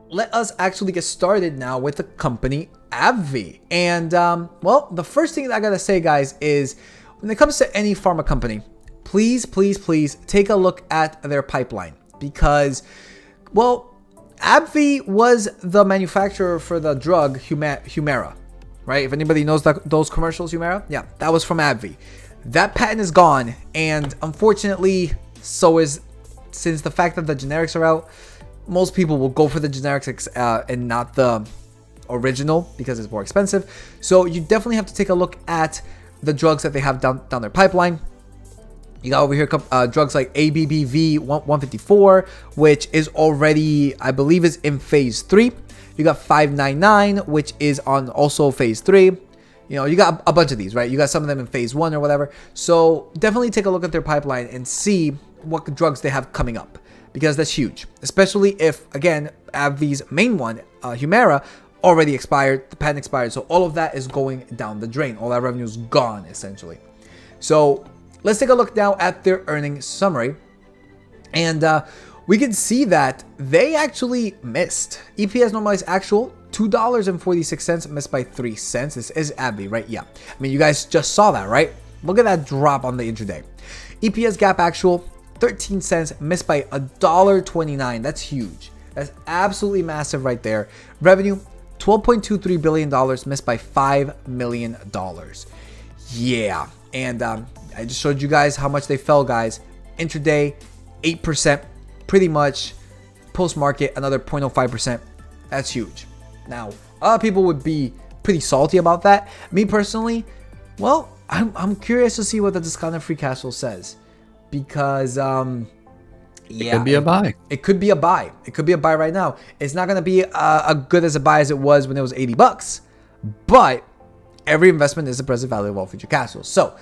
let us actually get started now with the company AbbVie. And well, the first thing that I gotta say, guys, is when it comes to any pharma company, please take a look at their pipeline, because, well, AbbVie was the manufacturer for the drug Humira, right? If anybody knows those commercials, Humira, yeah, that was from AbbVie. That patent is gone, and unfortunately, since the fact that the generics are out, most people will go for the generics and not the original because it's more expensive. So you definitely have to take a look at the drugs that they have down their pipeline. You got over here drugs like ABBV 154, which is already, I believe, is in phase 3. You got 599, which is on also phase 3. You know, you got a bunch of these, right? You got some of them in phase 1 or whatever. So definitely take a look at their pipeline and see what drugs they have coming up, because that's huge, especially if, again, AbbVie's main one, Humira, already expired, the patent expired, so all of that is going down the drain. All that revenue is gone, essentially. So let's take a look now at their earnings summary, and we can see that they actually missed. EPS normalized actual, $2.46, missed by 3 cents. This is AbbVie, right? Yeah. I mean, you guys just saw that, right? Look at that drop on the intraday. EPS gap actual, 13 cents, missed by $1.29. That's huge. That's absolutely massive right there. Revenue, $12.23 billion, missed by $5 million. Yeah. And I just showed you guys how much they fell, guys. Intraday, 8%, pretty much. Post-market, another 0.05%. That's huge. Now, a lot of people would be pretty salty about that. Me personally, well, I'm curious to see what the discounted free cash flow says. Because yeah, it could be a buy. It could be a buy. It could be a buy right now. It's not gonna be as good as a buy as it was when it was $80, but every investment is the present value of all future cash flows. So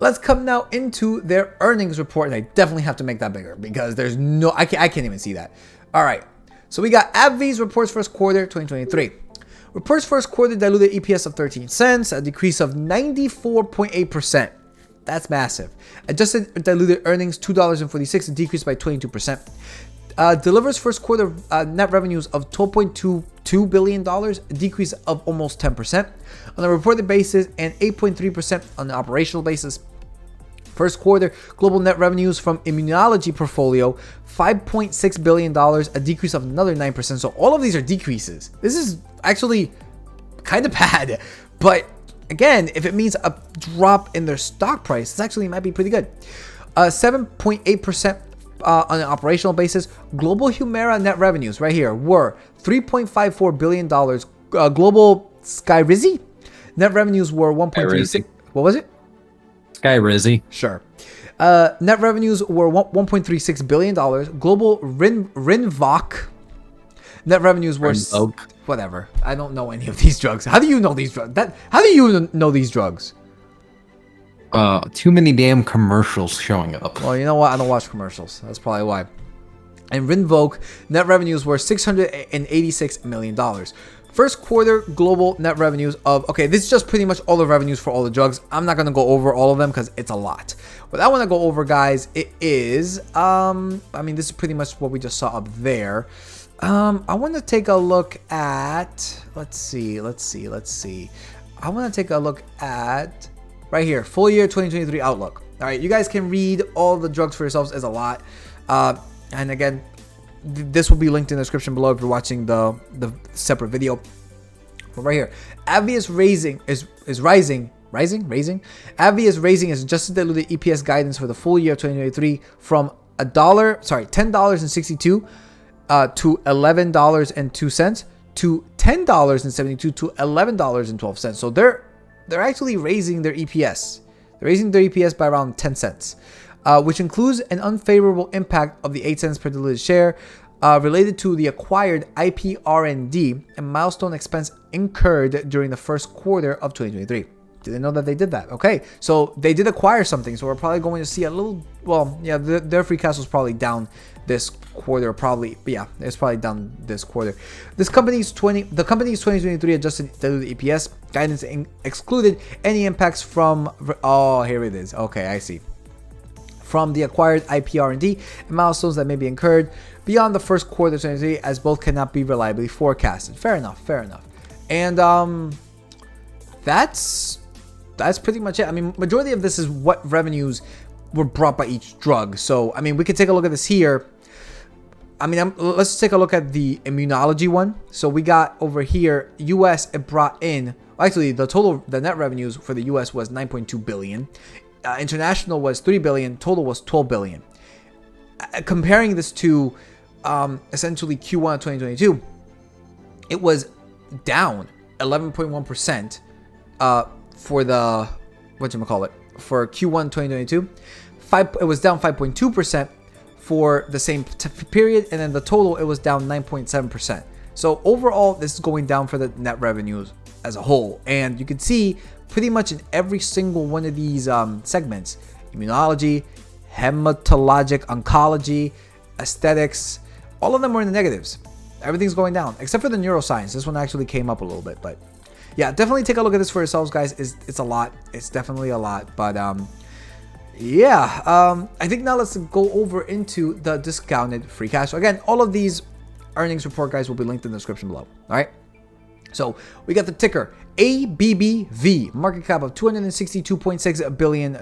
let's come now into their earnings report, and I definitely have to make that bigger because there's no, I can't even see that. All right, so we got AbbVie's reports first quarter 2023. Reports first quarter diluted EPS of 13 cents, a decrease of 94.8%. That's massive. Adjusted diluted earnings, $2.46, a decrease by 22%. Delivers first quarter net revenues of $12.22 billion, a decrease of almost 10% on a reported basis and 8.3% on an operational basis. First quarter global net revenues from immunology portfolio, $5.6 billion, a decrease of another 9%. So all of these are decreases. This is actually kind of bad, but again, if it means a drop in their stock price, this actually might be pretty good. 7.8% on an operational basis. Global Humira net revenues right here were $3.54 billion. Global Skyrizi net revenues were 1.36. What was it? Skyrizi. Sure. Net revenues were $1.36 billion. Global Rinvoq net revenues were whatever. I don't know any of these drugs. How do you know these drugs? How do you know these drugs? Too many damn commercials showing up. Well, you know what? I don't watch commercials. That's probably why. And Rinvoq net revenues were $686 million. First quarter global net revenues of, okay, this is just pretty much all the revenues for all the drugs. I'm not going to go over all of them because it's a lot. What I want to go over, guys, it is, I mean, this is pretty much what we just saw up there. I want to take a look at, let's see. I want to take a look at right here, full year 2023 outlook. All right, you guys can read all the drugs for yourselves. It's a lot. And again, this will be linked in the description below if you're watching the separate video. But right here, AbbVie is rising. AbbVie is raising its adjusted diluted EPS guidance for the full year of 2023 from $10.62 to $11.02 to $10.72 to $11.12. So they're actually raising their EPS. They're raising their EPS by around 10 cents, which includes an unfavorable impact of the 8 cents per diluted share related to the acquired IP R&D and milestone expense incurred during the first quarter of 2023. Didn't know that they did that. Okay, so they did acquire something, so we're probably going to see a little, well, yeah, their free cash flow is probably down this quarter, probably. But yeah, it's probably down this quarter. The company's 2023 adjusted diluted EPS guidance excluded any impacts from, oh, here it is. Okay, I see. from the acquired IP R&D and milestones that may be incurred beyond the first quarter of 2023, as both cannot be reliably forecasted. Fair enough. And that's pretty much it. I mean, majority of this is what revenues were brought by each drug. So, I mean, we could take a look at this here. I mean, let's take a look at the immunology one. So we got over here, US, it brought in, actually the net revenues for the US was 9.2 billion. International was 3 billion, total was 12 billion. Comparing this to essentially Q1 of 2022, it was down 11.1% for the, for Q1 2022. It was down 5.2% for the same period, and then the total, it was down 9.7%. So overall, this is going down for the net revenues as a whole, and you can see pretty much in every single one of these segments: immunology, hematologic oncology, aesthetics, all of them were in the negatives. Everything's going down except for the neuroscience. This one actually came up a little bit, but yeah, definitely take a look at this for yourselves, guys. It's a lot. It's definitely a lot, but I think now let's go over into the discounted free cash flow. Again, all of these earnings report, guys, will be linked in the description below. All right. So we got the ticker ABBV, market cap of $262.6 billion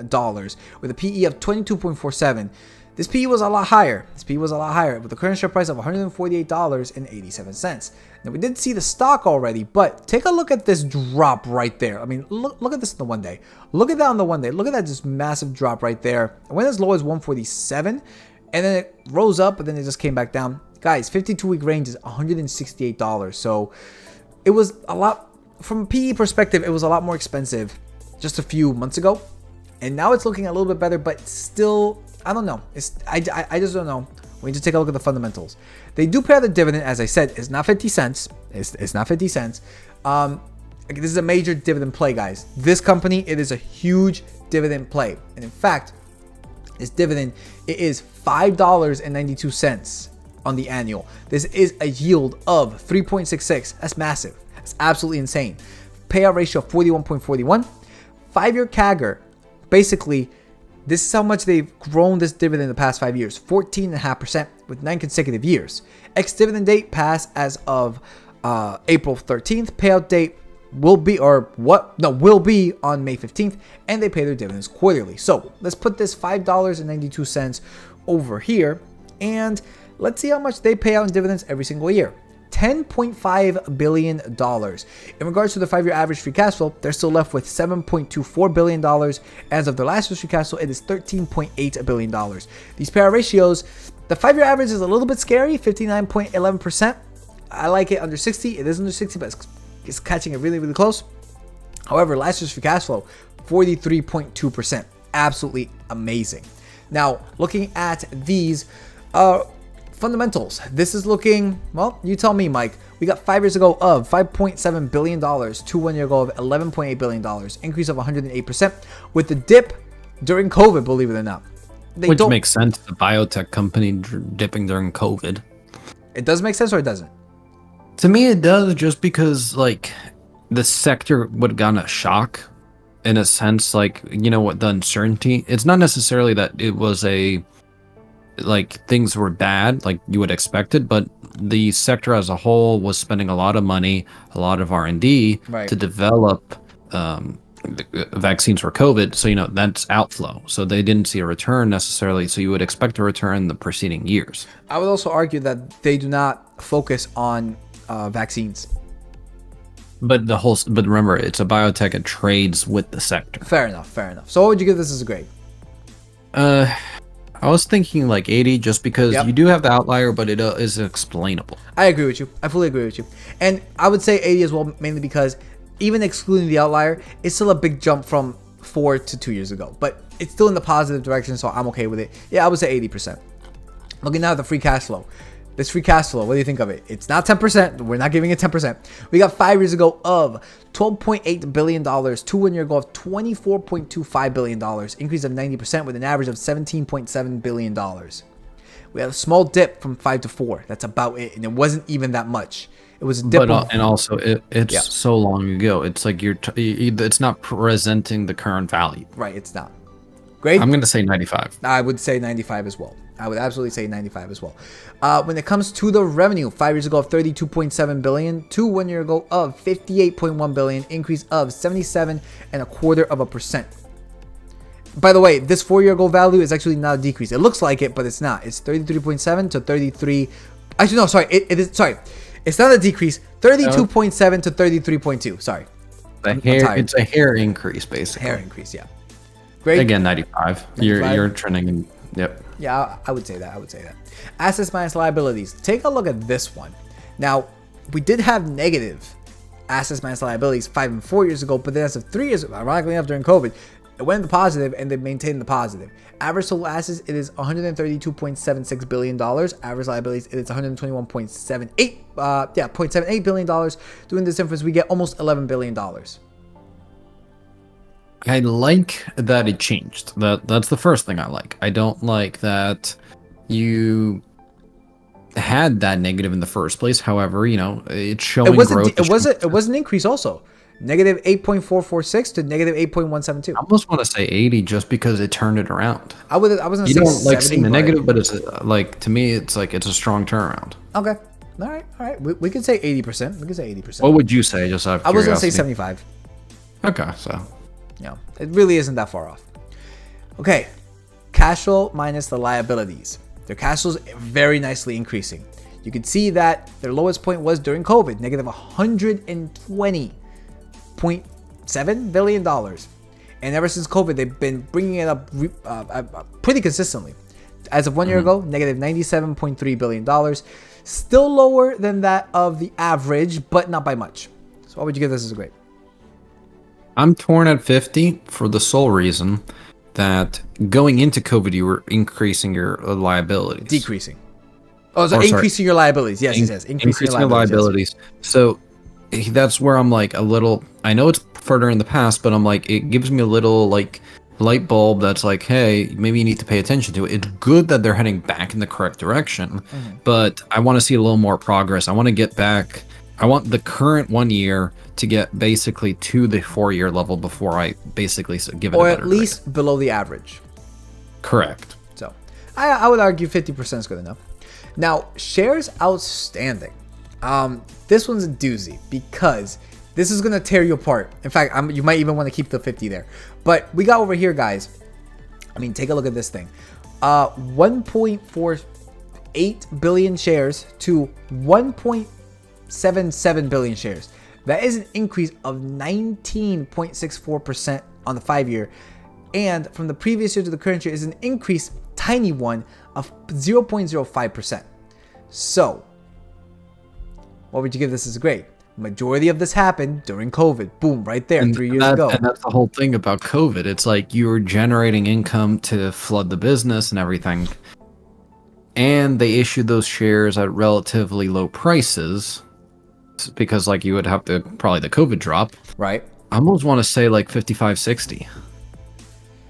with a PE of 22.47. This PE was a lot higher. With the current share price of $148.87. Now, we did see the stock already, but take a look at this drop right there. I mean, look at this in the 1 day. Look at that on the 1 day. Look at that just massive drop right there. It went as low as 147, and then it rose up, but then it just came back down. Guys, 52-week range is $168. So it was a lot, from a PE perspective, it was a lot more expensive just a few months ago. And now it's looking a little bit better, but still, I don't know. I just don't know. We need to take a look at the fundamentals. They do pay out the dividend, as I said. It's not 50 cents. It's not 50 cents. This is a major dividend play, guys. This company, it is a huge dividend play. And in fact, this dividend, it is $5.92 on the annual. This is a yield of 3.66. That's massive. That's absolutely insane. Payout ratio of 41.41. 5-year CAGR. Basically, this is how much they've grown this dividend in the past 5 years. 14.5% with 9 consecutive years. Ex-dividend date passed as of April 13th. Payout date will be on May 15th, and they pay their dividends quarterly. So let's put this $5.92 over here, and let's see how much they pay out in dividends every single year. $10.5 billion. In regards to the 5-year average free cash flow, they're still left with $7.24 billion. As of their last year's free cash flow, it is $13.8 billion. These payout ratios, the 5-year average is a little bit scary, 59.11%. I like it under 60. It is under 60, but it's catching it really, really close. However, last year's free cash flow, 43.2%. Absolutely amazing. Now, looking at these fundamentals, this is looking, well, you tell me, Mike. We got 5 years ago of $5.7 billion to 1 year ago of $11.8 billion, increase of 108%, with the dip during COVID, believe it or not. Which makes sense, the biotech company dipping during COVID. It does make sense, or it doesn't? To me, it does, just because, like, the sector would have gotten a shock, in a sense, like, you know what, the uncertainty. It's not necessarily that it was like things were bad like you would expect it, but the sector as a whole was spending a lot of money, a lot of R&D to develop vaccines for COVID. So, you know, that's outflow. So they didn't see a return necessarily. So you would expect a return in the preceding years. I would also argue that they do not focus on vaccines. But remember, it's a biotech and trades with the sector. Fair enough. So what would you give this as a grade? I was thinking like 80, just because you do have the outlier, but it is explainable. I agree with you. I fully agree with you. And I would say 80 as well, mainly because even excluding the outlier, it's still a big jump from 4 to 2 years ago. But it's still in the positive direction, so I'm okay with it. Yeah, I would say 80%. Looking now at the free cash flow. This free cash flow, what do you think of it? It's not 10%. We're not giving it 10%. We got 5 years ago of $12.8 billion to 1 year ago of $24.25 billion, increase of 90% with an average of $17.7 billion. We had a small dip from 5 to 4. That's about it. And it wasn't even that much. It was a dip. And also, it's so long ago. It's like it's not presenting the current value. Right, it's not. Grade? I'm going to say 95. I would say 95 as well. I would absolutely say 95 as well. When it comes to the revenue, 5 years ago of 32.7 billion to 1 year ago of 58.1 billion, increase of 77.25%. By the way, this 4 year ago value is actually not a decrease. It looks like it, but it's not. It's 33.7 to 33. Actually, no, sorry. It is, sorry. It's not a decrease. 32.7 to 33.2. Sorry. It's a hair increase, basically. Hair increase, yeah. Great. Again, 95. 95. You're trending in, yep. Yeah, I would say that. Assets minus liabilities. Take a look at this one. Now, we did have negative assets minus liabilities 5 and 4 years ago, but then as of 3 years, ironically enough, during COVID, it went into positive and they maintained the positive. Average total assets, it is $132.76 billion. Average liabilities, it is $121.78 billion. Doing this difference, we get almost $11 billion. I like that it changed. That's the first thing I like. I don't like that you had that negative in the first place. However, it's showing growth. It was an increase also. Negative 8.446 to negative 8.172. I almost want to say 80 just because it turned it around. I was gonna say 70. You don't like seeing the negative, but it's like, to me, it's like it's a strong turnaround. Okay. All right. We could say 80%. We could say 80%. What would you say? Just out of I was curiosity? gonna say 75. Okay, so. It really isn't that far off. Okay, cash flow minus the liabilities. Their cash flow is very nicely increasing. You can see that their lowest point was during COVID, negative $120.7 billion. And ever since COVID, they've been bringing it up pretty consistently. As of 1 year ago, negative $97.3 billion. Still lower than that of the average, but not by much. So what would you give this as a grade? I'm torn at 50 for the sole reason that going into COVID, you were increasing your liabilities. Decreasing. Oh, so increasing your liabilities. Yes, he says. Increasing your liabilities. Yes. So that's where I'm like a little, I know it's further in the past, but I'm like, it gives me a little like light bulb that's like, hey, maybe you need to pay attention to it. It's good that they're heading back in the correct direction, but I want to see a little more progress. I want to get back. I want the current 1 year to get basically to the 4 year level before I basically give it or a at least grade. Below the average. Correct. So I would argue 50% is good enough. Now, shares outstanding. This one's a doozy because this is going to tear you apart. In fact, you might even want to keep the 50 there. But we got over here, guys. I mean, take a look at this thing. 1.48 billion shares to 1.77 billion shares. That is an increase of 19.64% on the 5 year. And from the previous year to the current year is an increase, tiny one, of 0.05%. So, what would you give this as a grade? Majority of this happened during COVID. Boom, right there, 3 years ago. And that's the whole thing about COVID. It's like you were generating income to flood the business and everything. And they issued those shares at relatively low prices because like you would have to probably the COVID drop. Right. I almost want to say like 55, 60.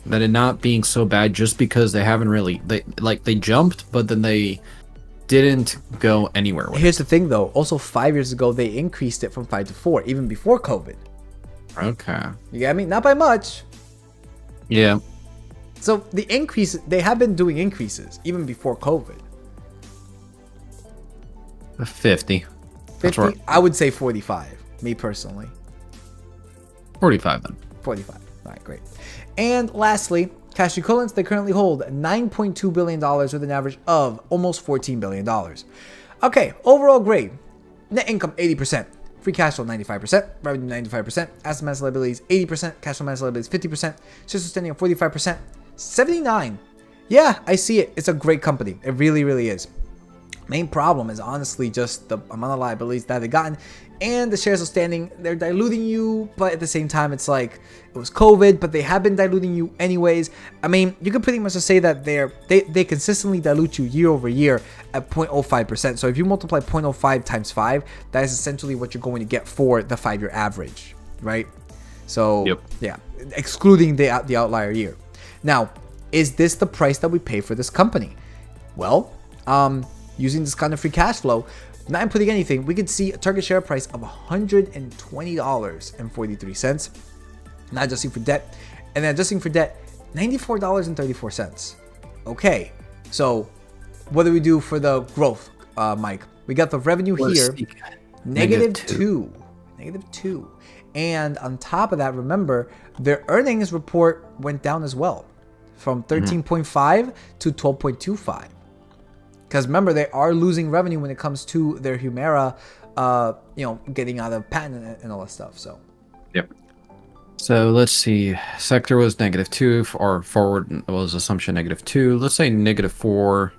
That it not being so bad just because they haven't really, they jumped, but then they didn't go anywhere with Here's the thing though. Also 5 years ago, they increased it from 5 to 4, even before COVID. Okay. You get me? Not by much. Yeah. So the increase, they have been doing increases even before COVID. 50. 50? I would say 45, me personally. 45 then. 45. All right, great. And lastly, cash equivalents, they currently hold $9.2 billion with an average of almost $14 billion. Okay, overall grade. Net income, 80%. Free cash flow, 95%. Revenue, 95%. Asset minus liabilities, 80%. Cash flow minus liabilities, 50%. Shares outstanding at 45%. 79. Yeah, I see it. It's a great company. It really, really is. Main problem is honestly just the amount of liabilities that they've gotten and the shares outstanding. They're diluting you, but at the same time, it's like it was COVID, but they have been diluting you anyways. I mean, you can pretty much just say that they consistently dilute you year over year at 0.05%. So if you multiply 0.05 times 5, that is essentially what you're going to get for the 5 year average, right? So yeah, excluding the outlier year. Now, is this the price that we pay for this company? Well, using this kind of free cash flow, not inputting anything, we could see a target share price of $120.43, not adjusting for debt. And then adjusting for debt, $94.34. Okay, so what do we do for the growth, Mike? We got the revenue here, negative two. And on top of that, remember, their earnings report went down as well from 13.5 to 12.25. Because remember, they are losing revenue when it comes to their Humira, getting out of patent and all that stuff. So, yep. So let's see. Sector was -2, or forward was assumption -2. Let's say -4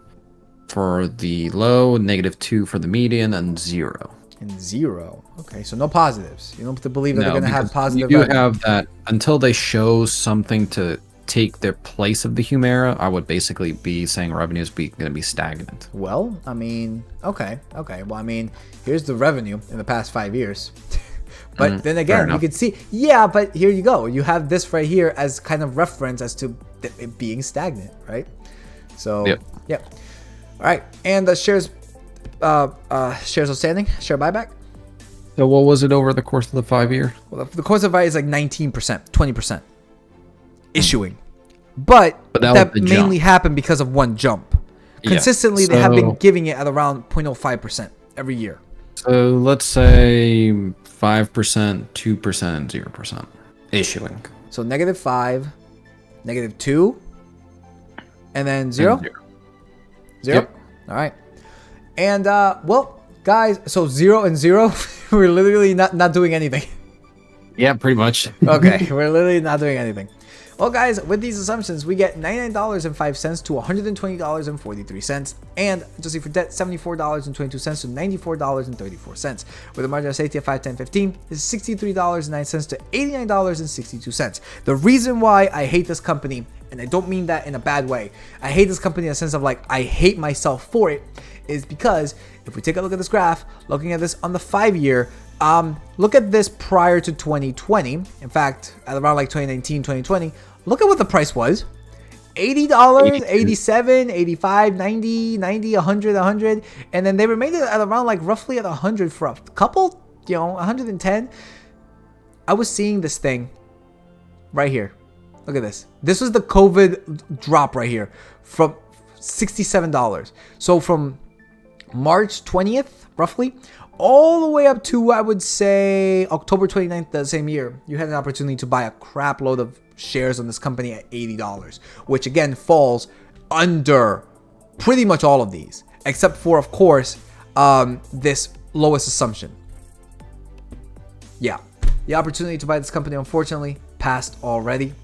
for the low, -2 for the median, and 0. And 0. Okay, so no positives. You don't have to believe that they're going to have positive. You do have that until they show something to take their place of the Humira. I would basically be saying revenue is going to be stagnant. Well, I mean, okay. Well, I mean, here's the revenue in the past 5 years. But then again, you can see, but here you go. You have this right here as kind of reference as to it being stagnant, right? So, yep. All right, and the shares outstanding, share buyback. So what was it over the course of the 5 year? Well, the course of it is like 19%, 20% issuing, but that mainly happened because of one jump. Consistently, they have been giving it at around 0.05% every year. So let's say 5%, 2%, and 0% issuing. So -5, -2, and then 0. 0. Yep. All right. And well, guys, so 0 and 0, we're literally not doing anything. Yeah, pretty much. Okay, we're literally not doing anything. Well, guys, with these assumptions, we get $99.05 to $120.43, and adjusting for debt, $74.22 to $94.34. With a margin of safety of 5, 10, 15, is $63.09 to $89.62. The reason why I hate this company, and I don't mean that in a bad way, I hate this company in the sense of like I hate myself for it, is because if we take a look at this graph, looking at this on the 5 year, look at this prior to 2020. In fact, at around like 2019, 2020, look at what the price was. $80, 87, 85, 90, 100, 100. And then they remained at around like roughly at 100 for a couple, 110. I was seeing this thing right here. Look at this. This was the COVID drop right here from $67. So from March 20th, roughly, all the way up to, I would say, October 29th the same year, you had an opportunity to buy a crap load of shares on this company at $80, which again falls under pretty much all of these, except for, of course, this lowest assumption. Yeah, the opportunity to buy this company, unfortunately, passed already.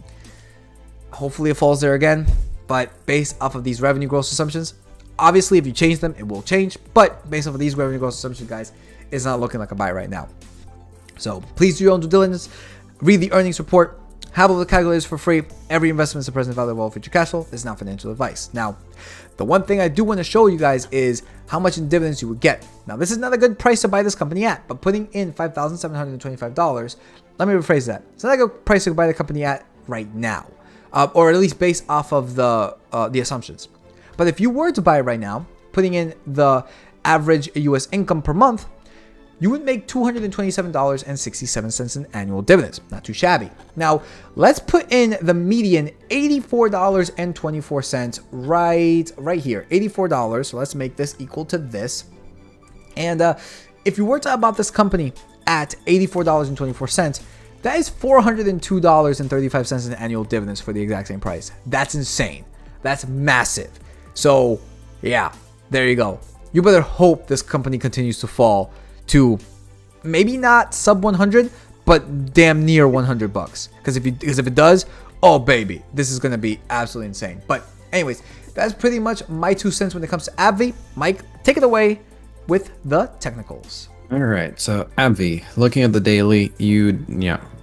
Hopefully it falls there again, but based off of these revenue growth assumptions, obviously, if you change them, it will change. But based off of these revenue growth assumptions, guys, it's not looking like a buy right now. So please do your own due diligence. Read the earnings report. Have all the calculators for free. Every investment is a present value of all future cash flow. This is not financial advice. Now, the one thing I do want to show you guys is how much in dividends you would get. Now, this is not a good price to buy this company at, but putting in $5,725, let me rephrase that. It's not a good price to buy the company at right now, or at least based off of the assumptions. But if you were to buy it right now, putting in the average U.S. income per month, you would make $227.67 in annual dividends. Not too shabby. Now, let's put in the median $84.24 right here. $84. So let's make this equal to this. And if you were to buy this company at $84.24, that is $402.35 in annual dividends for the exact same price. That's insane. That's massive. So, yeah, there you go. You better hope this company continues to fall to maybe not sub 100, but damn near $100. Because if it does, oh baby, this is gonna be absolutely insane. But anyways, that's pretty much my 2 cents when it comes to AbbVie. Mike, take it away with the technicals. All right, so AbbVie, looking at the daily,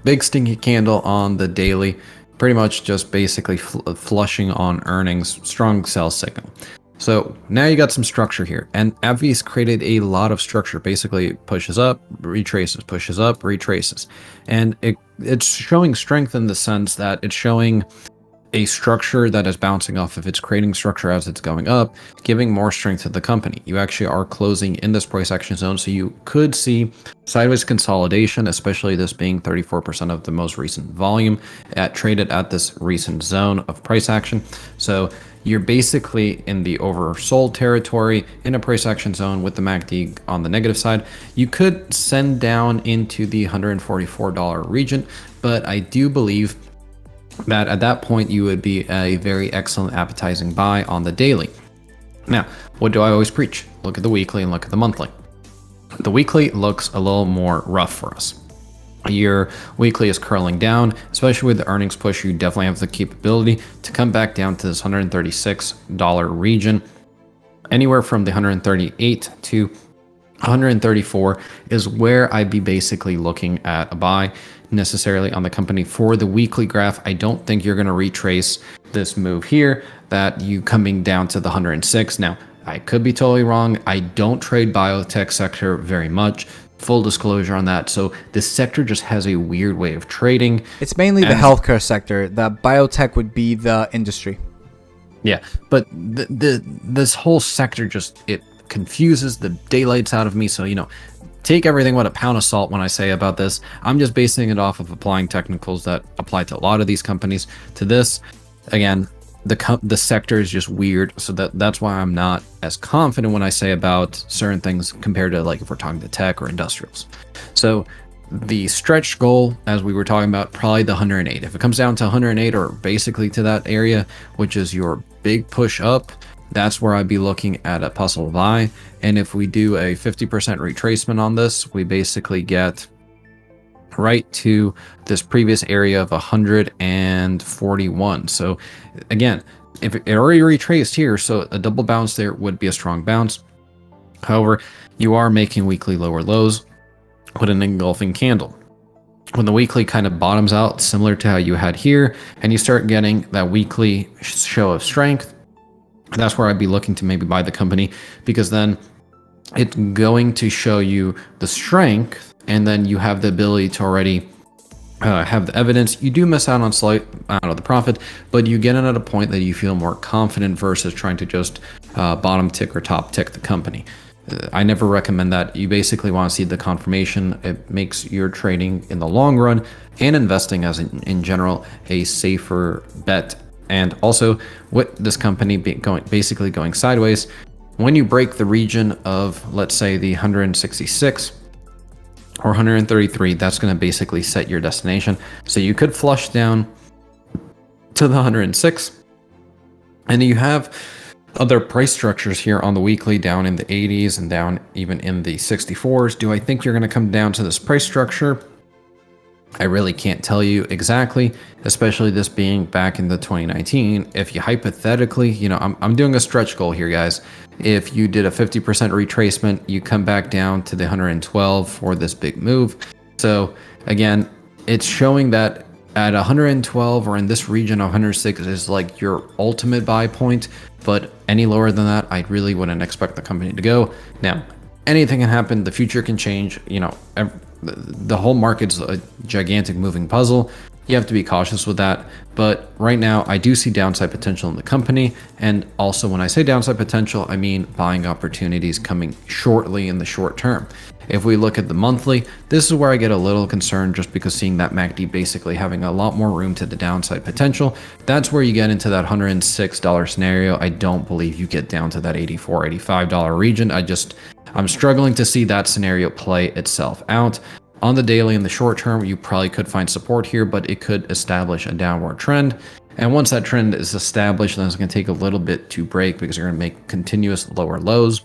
big stinky candle on the daily. Pretty much just basically flushing on earnings, strong sell signal. So now you got some structure here, and AbbVie's created a lot of structure. Basically, it pushes up, retraces, pushes up, retraces, and it's showing strength in the sense that it's showing a structure that is bouncing off of its creating structure as it's going up, giving more strength to the company. You actually are closing in this price action zone, so you could see sideways consolidation, especially this being 34% of the most recent volume traded at this recent zone of price action. So you're basically in the oversold territory in a price action zone with the MACD on the negative side. You could send down into the $144 region, but I do believe that at that point you would be a very excellent appetizing buy on the daily. Now, what do I always preach? Look at the weekly and look at the monthly. The weekly looks a little more rough for us. Your weekly is curling down, especially with the earnings push. You definitely have the capability to come back down to this $136 region. Anywhere from the 138 to 134 is where I'd be basically looking at a buy necessarily on the company. For the weekly graph, I don't think you're going to retrace this move here, that you coming down to the 106. Now, I could be totally wrong. I don't trade biotech sector very much. Full disclosure on that. So this sector just has a weird way of trading. It's mainly the healthcare sector. The biotech would be the industry. Yeah, but this whole sector just, it confuses the daylights out of me. So, take everything with a pound of salt when I say about this. I'm just basing it off of applying technicals that apply to a lot of these companies. To this, again, the sector is just weird, so that's why I'm not as confident when I say about certain things compared to, like, if we're talking to tech or industrials. So the stretch goal, as we were talking about, probably the 108. If it comes down to 108 or basically to that area, which is your big push up, that's where I'd be looking at a possible buy. And if we do a 50% retracement on this, we basically get right to this previous area of 141. So again, if it already retraced here, so a double bounce there would be a strong bounce. However, you are making weekly lower lows with an engulfing candle. When the weekly kind of bottoms out, similar to how you had here, and you start getting that weekly show of strength, that's where I'd be looking to maybe buy the company, because then it's going to show you the strength, and then you have the ability to already have the evidence. You do miss out on slight amount of the profit, but you get in at a point that you feel more confident versus trying to just bottom tick or top tick the company. I never recommend that. You basically want to see the confirmation. It makes your trading in the long run and investing as in general a safer bet. And also, with this company basically going sideways, when you break the region of, let's say, the 166 or 133, that's going to basically set your destination. So you could flush down to the 106, and you have other price structures here on the weekly down in the 80s and down even in the 64s. Do I think you're going to come down to this price structure? I really can't tell you exactly, especially this being back in the 2019. If you hypothetically, I'm doing a stretch goal here, guys. If you did a 50% retracement, you come back down to the 112 for this big move. So again, it's showing that at 112 or in this region of 106 is like your ultimate buy point. But any lower than that, I really wouldn't expect the company to go. Now, anything can happen. The future can change. The whole market's a gigantic moving puzzle. You have to be cautious with that. But right now, I do see downside potential in the company. And also, when I say downside potential, I mean buying opportunities coming shortly in the short term. If we look at the monthly, this is where I get a little concerned, just because seeing that MACD basically having a lot more room to the downside potential. That's where you get into that $106 scenario. I don't believe you get down to that $84, $85 region. I'm struggling to see that scenario play itself out. On the daily, in the short term, you probably could find support here, but it could establish a downward trend. And once that trend is established, then it's going to take a little bit to break, because you're going to make continuous lower lows.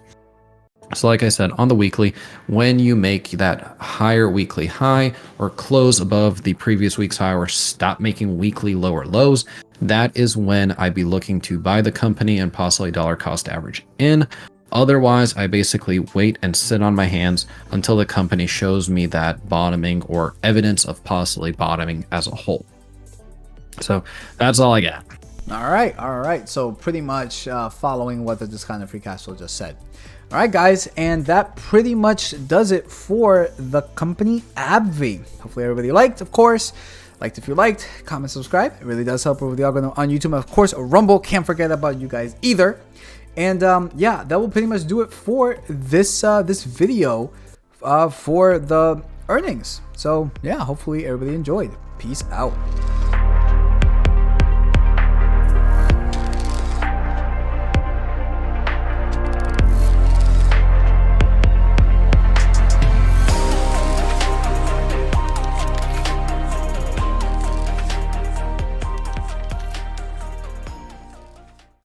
So like I said, on the weekly, when you make that higher weekly high or close above the previous week's high or stop making weekly lower lows, that is when I'd be looking to buy the company and possibly dollar cost average in. Otherwise, I basically wait and sit on my hands until the company shows me that bottoming or evidence of possibly bottoming as a whole. So that's all I got. All right. So pretty much following what the discounted free cash flow just said. All right, guys, and that pretty much does it for the company AbbVie. Hopefully everybody liked, of course. Liked if you liked, comment, subscribe. It really does help with the algorithm on YouTube. Of course, Rumble, can't forget about you guys either. And yeah, that will pretty much do it for this this video for the earnings. So yeah, hopefully everybody enjoyed. Peace out.